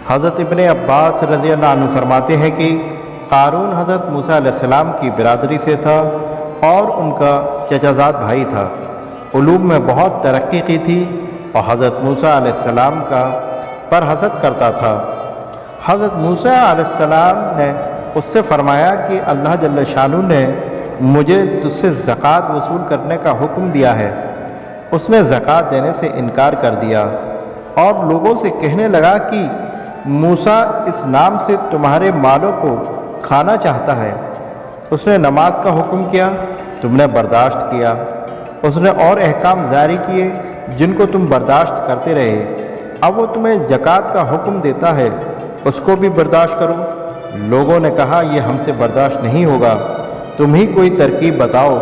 حضرت ابن عباس رضی اللہ عنہ فرماتے ہیں کہ قارون حضرت موسیٰ علیہ السلام کی برادری سے تھا اور ان کا چچا زاد بھائی تھا۔ علوم میں بہت ترقی کی تھی اور حضرت موسیٰ علیہ السلام کا پر حسد کرتا تھا۔ حضرت موسیٰ علیہ السلام نے اس سے فرمایا کہ اللہ جل شانہ نے مجھے تجھ سے زکوٰۃ وصول کرنے کا حکم دیا ہے۔ اس نے زکوٰۃ دینے سے انکار کر دیا اور لوگوں سے کہنے لگا کہ موسیٰ اس نام سے تمہارے مالوں کو کھانا چاہتا ہے۔ اس نے نماز کا حکم کیا، تم نے برداشت کیا۔ اس نے اور احکام جاری کیے جن کو تم برداشت کرتے رہے۔ اب وہ تمہیں زکوٰۃ کا حکم دیتا ہے، اس کو بھی برداشت کرو۔ لوگوں نے کہا یہ ہم سے برداشت نہیں ہوگا، تم ہی کوئی ترکیب بتاؤ۔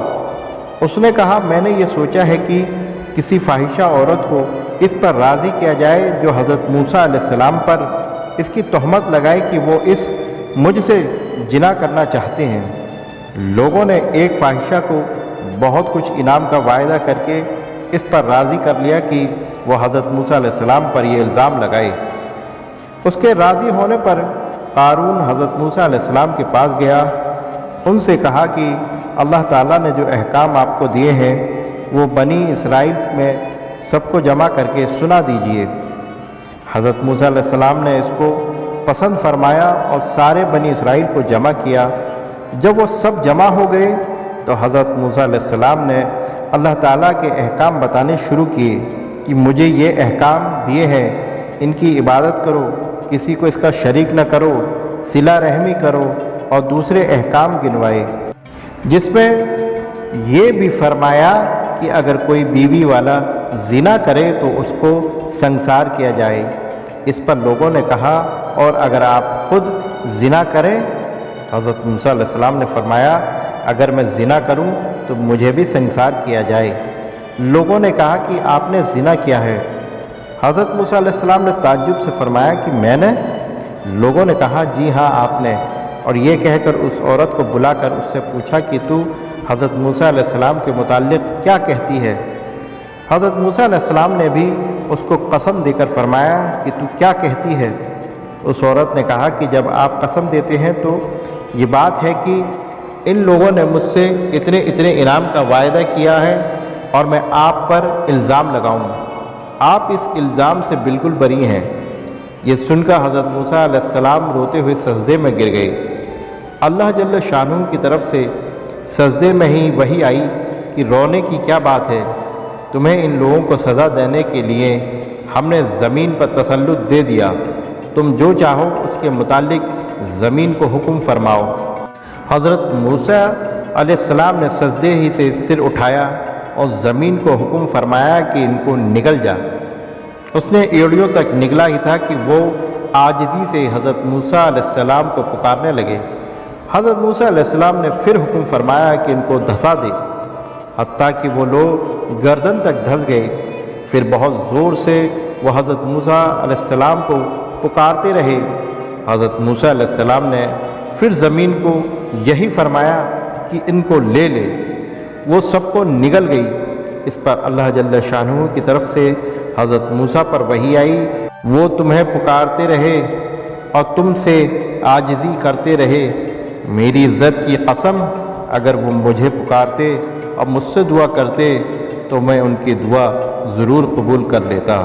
اس نے کہا میں نے یہ سوچا ہے کہ کسی فاحشہ عورت کو اس پر راضی کیا جائے جو حضرت موسیٰ علیہ السلام پر اس کی تہمت لگائے کہ وہ مجھ سے زنا کرنا چاہتے ہیں۔ لوگوں نے ایک فاحشہ کو بہت کچھ انعام کا وعدہ کر کے اس پر راضی کر لیا کہ وہ حضرت موسیٰ علیہ السلام پر یہ الزام لگائے۔ اس کے راضی ہونے پر قارون حضرت موسیٰ علیہ السلام کے پاس گیا، ان سے کہا کہ اللہ تعالیٰ نے جو احکام آپ کو دیے ہیں وہ بنی اسرائیل میں سب کو جمع کر کے سنا دیجئے۔ حضرت موسیٰ علیہ السلام نے اس کو پسند فرمایا اور سارے بنی اسرائیل کو جمع کیا۔ جب وہ سب جمع ہو گئے تو حضرت موسیٰ علیہ السلام نے اللہ تعالیٰ کے احکام بتانے شروع کیے کہ مجھے یہ احکام دیے ہیں، ان کی عبادت کرو، کسی کو اس کا شریک نہ کرو، صلہ رحمی کرو، اور دوسرے احکام گنوائے، جس میں یہ بھی فرمایا کہ اگر کوئی بیوی والا زنا کرے تو اس کو سنسار کیا جائے۔ اس پر لوگوں نے کہا اور اگر آپ خود زنا کریں؟ حضرت موسیٰ علیہ السلام نے فرمایا اگر میں زنا کروں تو مجھے بھی سنسار کیا جائے۔ لوگوں نے کہا کہ آپ نے زنا کیا ہے؟ حضرت موسیٰ علیہ السلام نے تعجب سے فرمایا کہ میں نے؟ لوگوں نے کہا جی ہاں آپ نے، اور یہ کہہ کر اس عورت کو بلا کر اس سے پوچھا کہ تو حضرت موسیٰ علیہ السلام کے متعلق کیا کہتی ہے؟ حضرت موسیٰ علیہ السلام نے بھی اس کو قسم دے کر فرمایا کہ تو کیا کہتی ہے؟ اس عورت نے کہا کہ جب آپ قسم دیتے ہیں تو یہ بات ہے کہ ان لوگوں نے مجھ سے اتنے انعام کا وعدہ کیا ہے اور میں آپ پر الزام لگاؤں، آپ اس الزام سے بالکل بری ہیں۔ یہ سن کر حضرت موسیٰ علیہ السلام روتے ہوئے سجدے میں گر گئے۔ اللہ جل شانہ کی طرف سے سجدے میں ہی وحی آئی کہ رونے کی کیا بات ہے، تمہیں ان لوگوں کو سزا دینے کے لیے ہم نے زمین پر تسلط دے دیا، تم جو چاہو اس کے متعلق زمین کو حکم فرماؤ۔ حضرت موسیٰ علیہ السلام نے سجدے ہی سے سر اٹھایا اور زمین کو حکم فرمایا کہ ان کو نگل جا۔ اس نے ایڑیوں تک نگلا ہی تھا کہ وہ عاجزی سے حضرت موسیٰ علیہ السلام کو پکارنے لگے۔ حضرت موسیٰ علیہ السلام نے پھر حکم فرمایا کہ ان کو دھسا دے، حتیٰ کہ وہ لوگ گردن تک دھس گئے۔ پھر بہت زور سے وہ حضرت موسیٰ علیہ السلام کو پکارتے رہے۔ حضرت موسیٰ علیہ السلام نے پھر زمین کو یہی فرمایا کہ ان کو لے لے، وہ سب کو نگل گئی۔ اس پر اللہ جل شانہ کی طرف سے حضرت موسیٰ پر وحی آئی، وہ تمہیں پکارتے رہے اور تم سے عاجزی کرتے رہے، میری عزت کی قسم اگر وہ مجھے پکارتے اور مجھ سے دعا کرتے تو میں ان کی دعا ضرور قبول کر لیتا۔